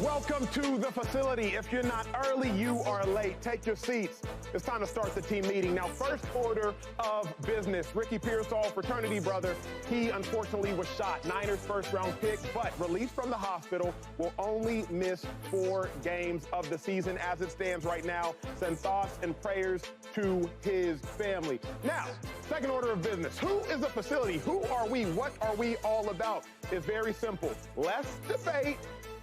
Welcome to the facility. If you're not early, you are late. Take your seats. It's time to start the team meeting. Now, first order of business. Ricky Pearsall, fraternity brother, he unfortunately was shot. Niners first-round pick, but released from the hospital, will only miss 4 games of the season as it stands right now. Send thoughts and prayers to his family. Now, second order of business. Who is the facility? Who are we? What are we all about? It's very simple. Less debate,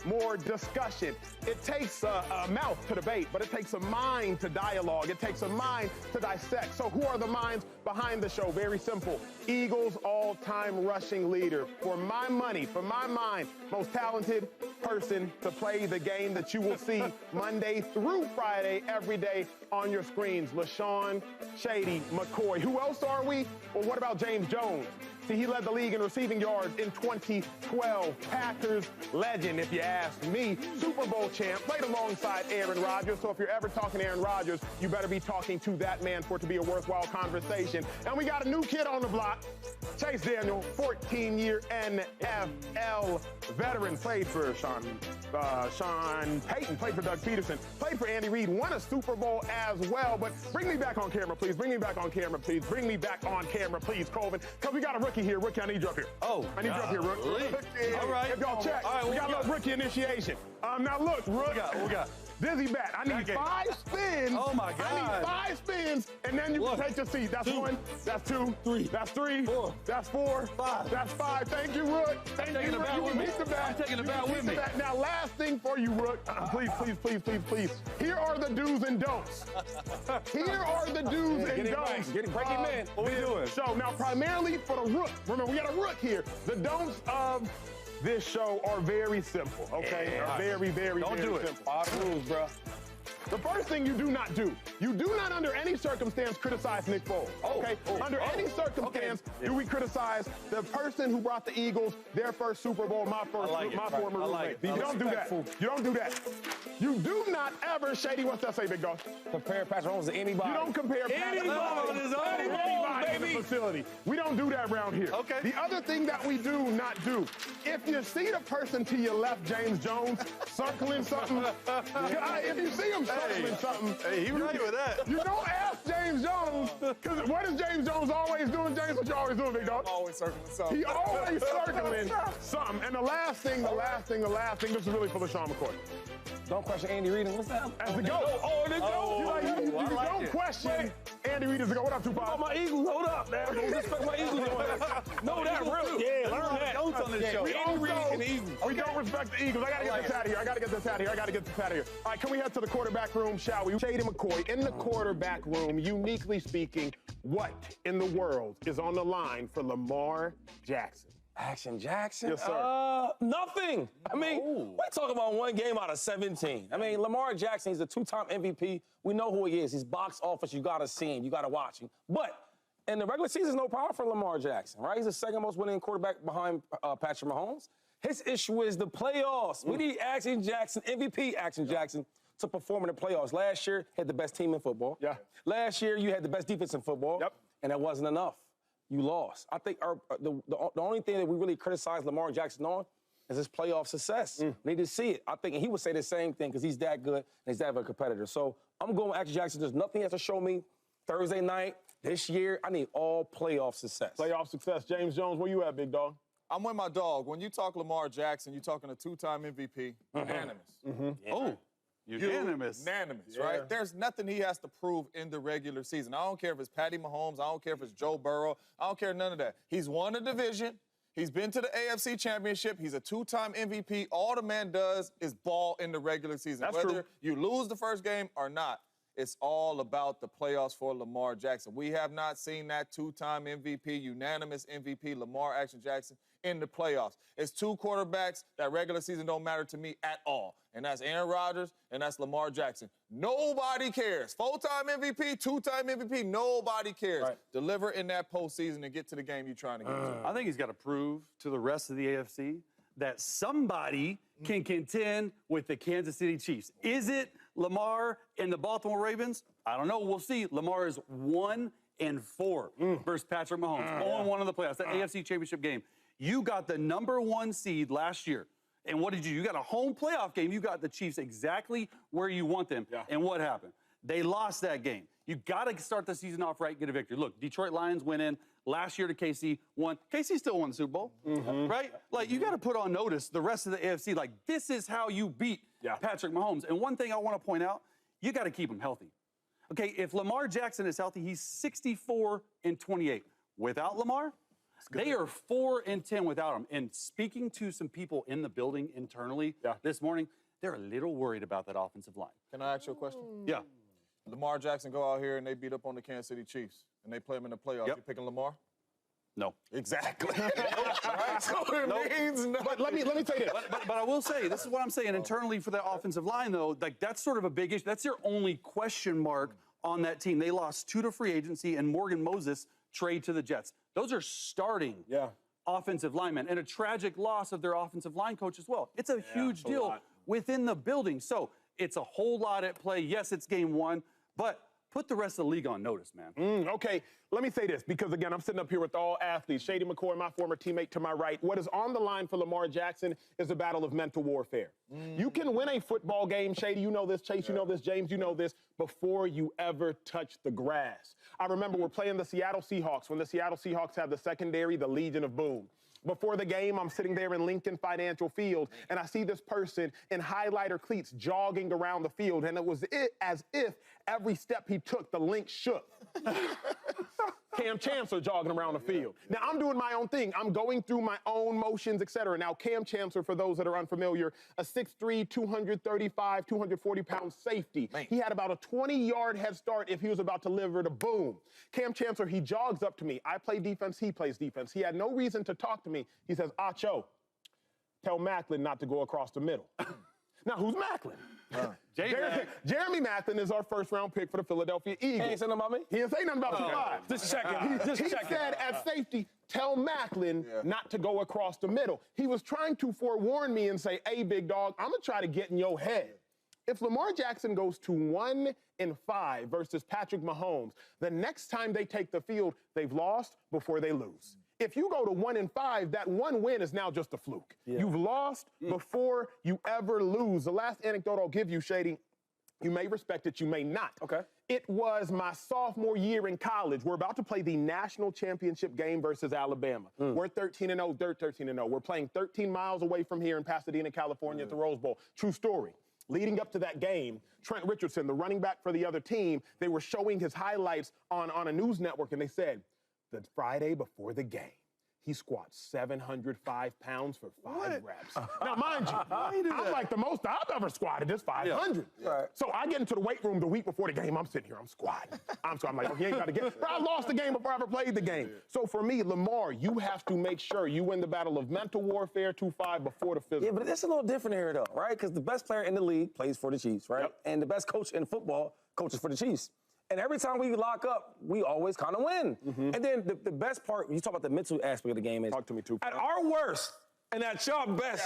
more discussion. It takes a mouth to debate, but it takes a mind to dialogue. It takes a mind to dissect. So who are the minds behind the show? Very simple. Eagles all-time rushing leader. For my money, for my mind, most talented person to play the game that you will see Monday through Friday every day on your screens. LeSean Shady McCoy. Who else are we? Well, what about James Jones? See, he led the league in receiving yards in 2012. Packers legend, if you ask me. Super Bowl champ, played alongside Aaron Rodgers. So if you're ever talking Aaron Rodgers, you better be talking to that man for it to be a worthwhile conversation. And we got a new kid on the block, Chase Daniel, 14-year NFL veteran. Played for Sean Payton, played for Doug Peterson, played for Andy Reid, won a Super Bowl as well. But bring me back on camera, please. Bring me back on camera, please. Bring me back on camera, please, Colvin. Because we got a rookie here. Rookie, I need you up here. Oh, I need you up here, Rook. Really? All right. If y'all check, all right, we got a little rookie initiation. Now look, Rook. What we got? Dizzy bat. I need 5 spins. Oh, my God. I need 5 spins, and then you can take your seat. That's 1. That's 2. 3. That's 3. 4. That's 4. 5. That's 5. Thank you, Rook. Thank you, taking the Rook. bat You with can me. beat the bat. I'm taking the bat with me. Now, last thing for you, Rook. Please, please, please, please, please. Here are the do's and don'ts. Here are the do's and don'ts. Break him in. What we doing? So now, primarily for the Rook. Remember, we got a Rook here. The don'ts of this show are very simple, okay? Yeah. Very, very, Don't very do it. simple. 5 rules, bro. The first thing you do not do, you do not under any circumstance criticize Nick Foles, okay? Under any circumstance do we criticize the person who brought the Eagles their first Super Bowl, my former roommate. You don't do that. You don't do that. You do not ever, Shady, what's that say, big dog? Compare Patrick Mahomes to anybody. You don't compare Patrick Mahomes to anybody in the facility. We don't do that around here. Okay. The other thing that we do not do, if you see the person to your left, James Jones, circling something, if you see him circling something, Hey, he right with that. you don't ask James Jones, because what is James Jones always doing, James? What you always doing, big dog? Always circling something. He always circling something. And the last thing, this is really for LeSean McCoy. Don't question Andy Reid. What's that? As the GOAT. Oh, the GOAT. You I like don't it. question Andy Reid as the GOAT. What up, Tupac? Oh, my Eagles, hold up, man. Don't respect my Eagles. No, that real. Yeah, learn that. Don'ts on this show. Andy Reid and the Eagles. We don't respect the Eagles. I gotta get this out of here. I gotta get this out of here. All right, can we head to the quarterback room, shall we? Shady McCoy, in the quarterback room, uniquely speaking, what in the world is on the line for Lamar Jackson? Action Jackson? Yes, sir. Nothing. I mean, we're talking about 1 game out of 17. I mean, Lamar Jackson, he's a 2-time MVP. We know who he is. He's box office. You got to see him. You got to watch him. But in the regular season, no problem for Lamar Jackson, right? He's the second most winning quarterback behind Patrick Mahomes. His issue is the playoffs. We need Action Jackson, MVP Action Jackson, to perform in the playoffs. Last year, he had the best team in football. Yeah. Last year, you had the best defense in football. Yep. And that wasn't enough. You lost. I think the only thing that we really criticize Lamar Jackson on is his playoff success. We need to see it. I think, and he would say the same thing because he's that good and he's that of a competitor. So I'm going with Action Jackson. There's nothing he has to show me Thursday night, this year. I need all playoff success. Playoff success. James Jones, where you at, big dog? I'm with my dog. When you talk Lamar Jackson, you're talking a 2-time MVP, unanimous. Yeah. Oh, unanimous. Unanimous, right? There's nothing he has to prove in the regular season. I don't care if it's Patty Mahomes. I don't care if it's Joe Burrow. I don't care none of that. He's won a division. He's been to the AFC Championship. He's a 2-time MVP. All the man does is ball in the regular season. That's Whether true. you lose the first game or not, it's all about the playoffs for Lamar Jackson. We have not seen that 2-time MVP, unanimous MVP, Lamar Action Jackson, in the playoffs. It's 2 quarterbacks that regular season don't matter to me at all. And that's Aaron Rodgers and that's Lamar Jackson. Nobody cares. 4-time MVP, 2-time MVP, nobody cares. Right. Deliver in that postseason and get to the game you're trying to get to. I think he's got to prove to the rest of the AFC that somebody can contend with the Kansas City Chiefs. Is it Lamar and the Baltimore Ravens? I don't know. We'll see. Lamar is 1-4 versus Patrick Mahomes. 0-1 in the playoffs, the AFC Championship game. You got the #1 seed last year And what did you? You got a home playoff game. You got the Chiefs exactly where you want them. Yeah. And what happened? They lost that game. You got to start the season off right, get a victory. Look, Detroit Lions went in last year to KC, won. KC still won the Super Bowl, right? Like, you got to put on notice the rest of the AFC. Like, this is how you beat Patrick Mahomes. And one thing I want to point out, you got to keep him healthy. Okay, if Lamar Jackson is healthy, he's 64-28. Without Lamar, they are 4-10 without him. And speaking to some people in the building internally this morning, they're a little worried about that offensive line. Can I ask you a question? Yeah. Lamar Jackson go out here and they beat up on the Kansas City Chiefs and they play him in the playoffs. You picking Lamar? No. Exactly. Right? So it means no. But let me tell you this. But I will say, this is what I'm saying internally for the offensive line, though. Like, that's sort of a big issue. That's their only question mark on that team. They lost 2 to free agency and Morgan Moses trade to the Jets. Those are starting offensive linemen and a tragic loss of their offensive line coach as well. It's a huge deal within the building. So it's a whole lot at play. Yes, it's game 1, but put the rest of the league on notice, man. Okay, let me say this, because, again, I'm sitting up here with all athletes. Shady McCoy, my former teammate to my right. What is on the line for Lamar Jackson is a battle of mental warfare. You can win a football game, Shady, you know this, Chase, you know this, James, you know this, before you ever touch the grass. I remember we're playing the Seattle Seahawks when the Seattle Seahawks had the secondary, the Legion of Boom. Before the game, I'm sitting there in Lincoln Financial Field, and I see this person in highlighter cleats jogging around the field, and it was as if every step he took, the link shook. Cam Chancellor jogging around the field. Now, I'm doing my own thing. I'm going through my own motions, et cetera. Now, Cam Chancellor, for those that are unfamiliar, a 6'3", 235, 240-pound safety. Man. He had about a 20-yard head start if he was about to deliver the boom. Cam Chancellor, he jogs up to me. I play defense, he plays defense. He had no reason to talk to me. He says, Acho, tell Macklin not to go across the middle. Now, who's Macklin? Jeremy Macklin is our first-round pick for the Philadelphia Eagles. He ain't saying nothing about me? He didn't say nothing about you live. Just checking. He said at safety, tell Macklin not to go across the middle. He was trying to forewarn me and say, hey, big dog, I'm going to try to get in your head. If Lamar Jackson goes to 1-5 versus Patrick Mahomes, the next time they take the field, they've lost before they lose. If you go to 1-5, that one win is now just a fluke. You've lost before you ever lose. The last anecdote I'll give you, Shady, you may respect it, you may not. Okay. It was my sophomore year in college. We're about to play the national championship game versus Alabama. We're 13-0, they're 13-0. We're playing 13 miles away from here in Pasadena, California at the Rose Bowl. True story. Leading up to that game, Trent Richardson, the running back for the other team, they were showing his highlights on a news network, and they said, the Friday before the game, he squats 705 pounds for 5 reps. Now, mind you, I'm like, the most I've ever squatted is 500. Right. So I get into the weight room the week before the game. I'm sitting here, I'm squatting. I'm like, oh, he ain't got to get. But I lost the game before I ever played the game. So for me, Lamar, you have to make sure you win the battle of mental warfare 2-5 before the physical. Yeah, but it's a little different here, though, right? Because the best player in the league plays for the Chiefs, right? And the best coach in football coaches for the Chiefs. And every time we lock up, we always kind of win. And then the best part, when you talk about the mental aspect of the game, is talk to me too. At our worst and at your best,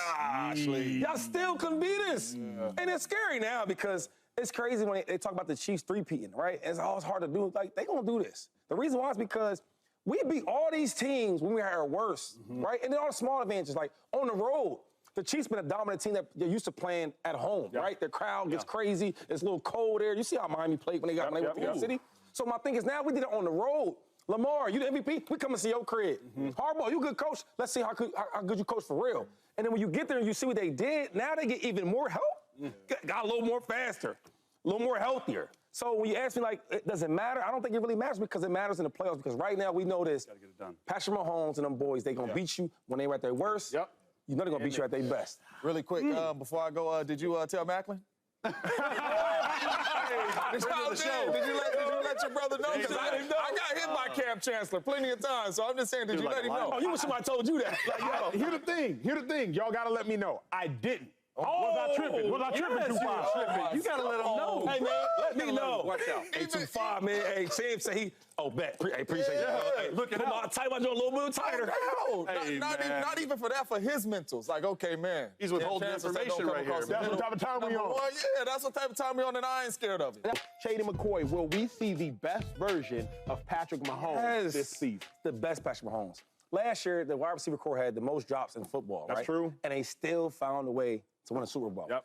y'all still couldn't beat us. And it's scary now because it's crazy when they talk about the Chiefs three-peating, right? It's always hard to do. Like, they gonna do this. The reason why is because we beat all these teams when we were at our worst, right? And then all the small advantages, like on the road. The Chiefs been a dominant team that they're used to playing at home, right? Their crowd gets crazy. It's a little cold there. You see how Miami played when they went to the city? So my thing is now we did it on the road. Lamar, you the MVP, we come and see your crib. Harbaugh, you a good coach. Let's see how good you coach for real. And then when you get there and you see what they did, now they get even more help. Got a little more faster, a little more healthier. So when you ask me, like, does it matter? I don't think it really matters because it matters in the playoffs because right now we know this. Gotta get it done. Patrick Mahomes and them boys, they going to beat you when they were at their worst. You know they're going to beat you at their best. Really quick, before I go, did you tell Macklin? Did you let your brother know? Because I got hit by Cam Chancellor plenty of times, so I'm just saying, did you let him know? Oh, you wish somebody told you that. Like, here's the thing. Y'all got to let me know. I didn't. Was I tripping? Was I tripping too far? You got to let them know. Hey, man, let me know. Watch out. 825, man. Hey, Sam say he. Oh, bet. Appreciate that. Hey, look at that. Tight my jaw a little bit tighter. Not even for that, for his mentals. Like, okay, man. He's withholding information right here. That's what type of time we on. Yeah, that's what type of time we on, and I ain't scared of it. Shady McCoy, will we see the best version of Patrick Mahomes this season? The best Patrick Mahomes. Last year, the wide receiver core had the most drops in football, That's right? true. And they still found a way to win a Super Bowl. Yep.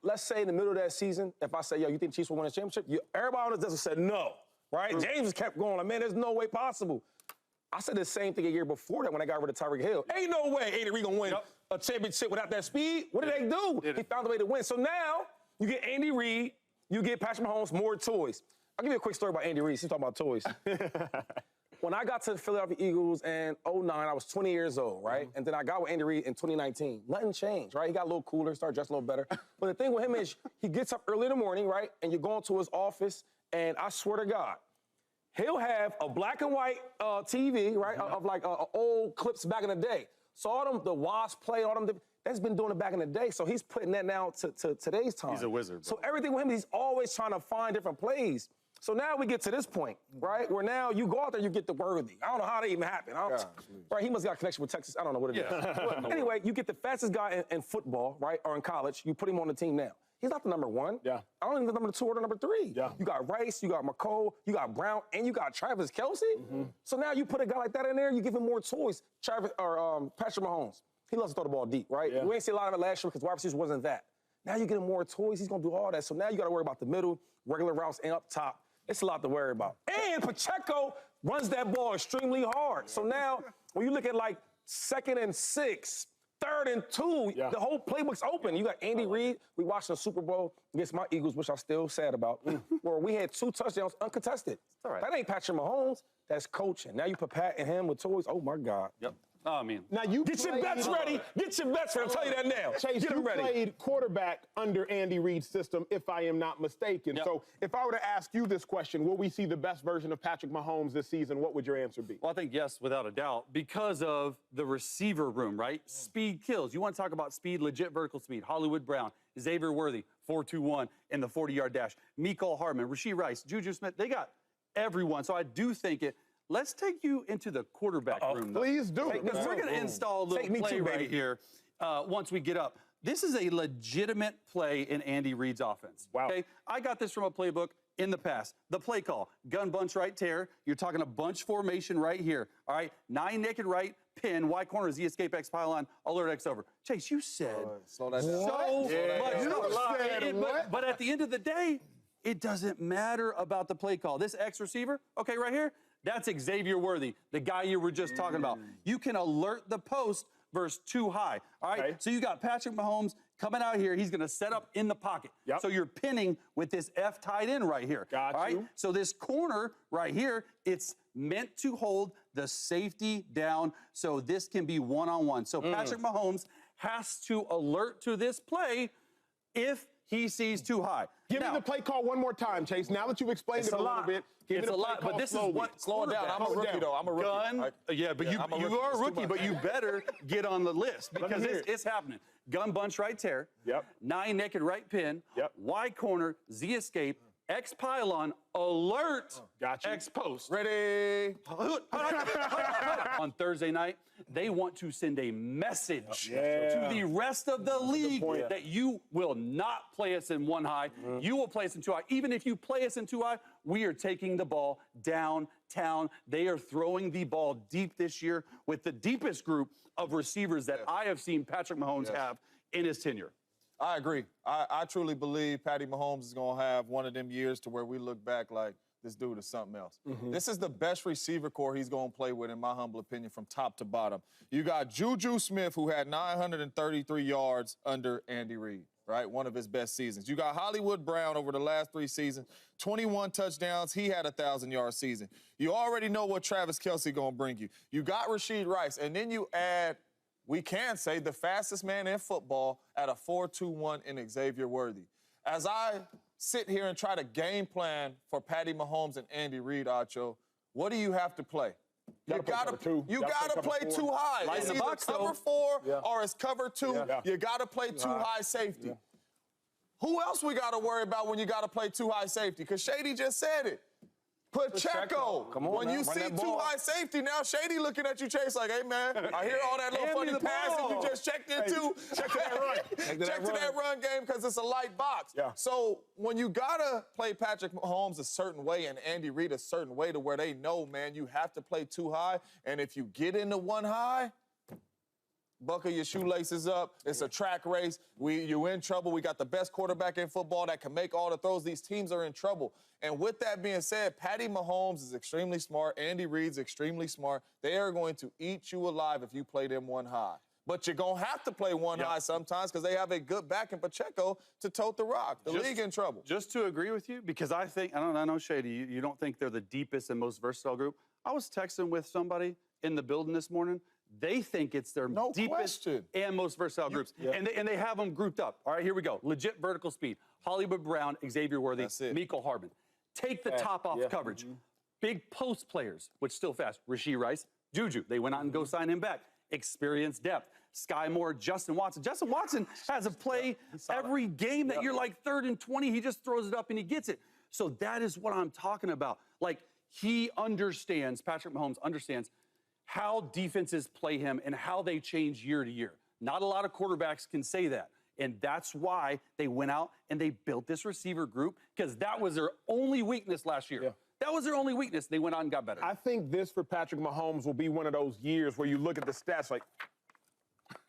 Let's say in the middle of that season, if I say, yo, you think the Chiefs will win a championship? Everybody on this doesn't say no, right? James just kept going, like, man, there's no way possible. I said the same thing a year before that when I got rid of Tyreek Hill. Ain't no way Andy Reid gonna win a championship without that speed. What did they do? He found a way to win. So now you get Andy Reid, you get Patrick Mahomes, more toys. I'll give you a quick story about Andy Reid. She's talking about toys. When I got to the Philadelphia Eagles in 2009, I was 20 years old, right? And then I got with Andy Reid in 2019. Nothing changed, right? He got a little cooler, started dressing a little better. But the thing with him is he gets up early in the morning, right? And you go into his office, and I swear to God, he'll have a black and white TV, right, of like old clips back in the day. So all them, the Wasp play, all them, that's been doing it back in the day. So he's putting that now to today's time. He's a wizard, bro. So everything with him, he's always trying to find different plays. So now we get to this point, right, where now you go out there, you get the Worthy. I don't know how that even happened. Right, he must have got a connection with Texas. I don't know what it is. But anyway, you get the fastest guy in football, right, or in college. You put him on the team now. He's not the number one. Yeah. I don't even know the number 2 or the number 3. Yeah. You got Rice, you got McCoy, you got Brown, and you got Travis Kelce. So now you put a guy like that in there, you give him more toys. Patrick Mahomes, he loves to throw the ball deep, right? Yeah. We ain't see a lot of it last year because wide receivers wasn't that. Now you get him more toys, he's gonna do all that. So now you gotta worry about the middle, regular routes, and up top. It's a lot to worry about. And Pacheco runs that ball extremely hard. So now, when you look at like 2nd and 6, 3rd and 2, the whole playbook's open. You got Andy Reid. We watched the Super Bowl against my Eagles, which I'm still sad about, where we had 2 touchdowns uncontested. all right. That ain't Patrick Mahomes. That's coaching. Now you put Pat and him with toys. Oh, my God. Yep. Oh, I mean, Now you Get your bets ready. Get your bets ready. I'll tell you that now. Chase, Get you them ready. played quarterback under Andy Reid's system, if I am not mistaken. Yep. So if I were to ask you this question, will we see the best version of Patrick Mahomes this season? What would your answer be? well, I think yes, without a doubt, because of the receiver room, right? Speed kills. You want to talk about speed, legit vertical speed. Hollywood Brown, Xavier Worthy, 4.21 in the 40-yard dash. Mecole Hardman, Rashee Rice, Juju Smith. They got everyone. So I do think it. Let's take you into the quarterback room, though. Please do. Because we're going to install a little play right here once we get up. This is a legitimate play in Andy Reid's offense. Wow. Okay? I got this from a playbook in the past. The play call, gun bunch right tear. You're talking a bunch formation right here. All right? 9 naked right, pin, Y corner, Z escape, X pylon, alert X over. Chase, you said Slow that down. so much. You said what? But at the end of the day, it doesn't matter about the play call. This X receiver, okay, right here, that's Xavier Worthy, the guy you were just talking about. You can alert the post versus too high. All right. Okay. So you got Patrick Mahomes coming out here. He's going to set up in the pocket. Yep. So you're pinning with this F tight end right here. Got all right. you. So this corner right here, it's meant to hold the safety down so this can be one-on-one. So Patrick Mahomes has to alert to this play if he sees too high. Give Now, me the play call one more time, Chase. Now that you've explained It's it a a little lot. bit, give It's me the a play lot, call but this slowly. is what Slow it down. I'm a Slow it rookie, down. though. I'm a rookie. Gun, but I'm a you rookie. are a It's too rookie, much. but you better get on the list me because hear it. it's happening. Gun bunch right tear. Yep. 9 naked right pin. Yep. Y corner, Z escape, X pylon, alert, Got you. X post. Ready? On Thursday night, they want to send a message Yeah. to the rest of the league point. that you will not play us in 1 high. You will play us in 2 high. Even if you play us in 2 high, we are taking the ball downtown. They are throwing the ball deep this year with the deepest group of receivers that I have seen Patrick Mahomes have in his tenure. I agree. I truly believe Patty Mahomes is going to have one of them years to where we look back like this dude is something else. This is the best receiver core he's going to play with, in my humble opinion, from top to bottom. You got Juju Smith, who had 933 yards under Andy Reid, right? One of his best seasons. You got Hollywood Brown over the last 3 seasons, 21 touchdowns. He had a 1,000-yard season. You already know what Travis Kelce going to bring you. You got Rashee Rice, and then you add, we can say, the fastest man in football at a 4.21 in Xavier Worthy. As I sit here and try to game plan for Patty Mahomes and Andy Reid, Acho, what do you have to play? You gotta play too high. Light It's in the either box, cover though. 4 or it's cover 2. You gotta play too high safety. Who else we gotta worry about when you gotta play too high safety? Because Shady just said it. Pacheco. Come on, when now, you run see that too ball. high safety, now Shady looking at you, Chase, like, hey, man, I hear all that little Hand me funny the pass that ball. you just checked into. Check to that run. Check to that run game because it's a light box. Yeah. So when you got to play Patrick Mahomes a certain way and Andy Reid a certain way to where they know, man, you have to play too high. And if you get into one high, buckle your shoelaces up. It's a track race. You're in trouble. We got the best quarterback in football that can make all the throws. These teams are in trouble. And with that being said, Patty Mahomes is extremely smart. Andy Reid's extremely smart. They are going to eat you alive if you play them one high. But you're going to have to play one high sometimes because they have a good back in Pacheco to tote the rock. The league in trouble. Just to agree with you, because I think, I know, Shady, you don't think they're the deepest and most versatile group. I was texting with somebody in the building this morning. They think it's their deepest and most versatile groups. And they have them grouped up. All right, here we go. Legit vertical speed. Hollywood Brown, Xavier Worthy, Mecole Hardman. Take the top off coverage. Big post players, which still fast. Rashee Rice, Juju. They went out and go sign him back. Experience, depth. Sky Moore, Justin Watson. Justin Watson has a play every game that you're like 3rd and 20. He just throws it up and he gets it. So that is what I'm talking about. Like, he understands, Patrick Mahomes understands how defenses play him and how they change year to year. Not a lot of quarterbacks can say that. And that's why they went out and they built this receiver group, because that was their only weakness last year. That was their only weakness. They went out and got better. I think this for Patrick Mahomes will be one of those years where you look at the stats like,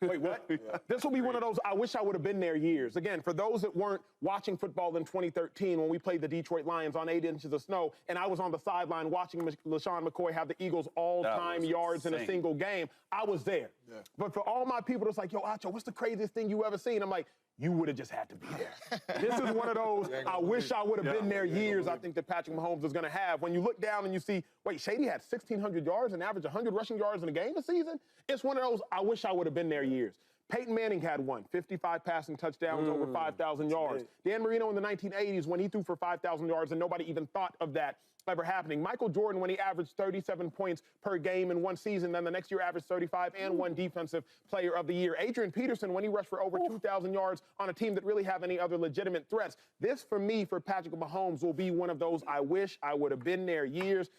wait, what? This will be one of those I wish I would have been there years. Again, for those that weren't watching football in 2013 when we played the Detroit Lions on 8 inches of snow, and I was on the sideline watching LeSean McCoy have the Eagles' all-time yards in a single game, I was there. But for all my people that's like, yo, Acho, what's the craziest thing you ever seen? I'm like, you would have just had to be there. This is one of those I wish I would have been there years I think that Patrick Mahomes is going to have. When you look down and you see, wait, Shady had 1,600 yards and averaged 100 rushing yards in a game this season? It's one of those I wish I would have been there years. Peyton Manning had one, 55 passing touchdowns, over 5,000 yards. Dan Marino in the 1980s when he threw for 5,000 yards and nobody even thought of that ever happening. Michael Jordan when he averaged 37 points per game in one season, then the next year averaged 35 and won Defensive Player of the Year. Adrian Peterson when he rushed for over 2,000 yards on a team that really have any other legitimate threats. This, for me, for Patrick Mahomes, will be one of those I wish I would have been there years.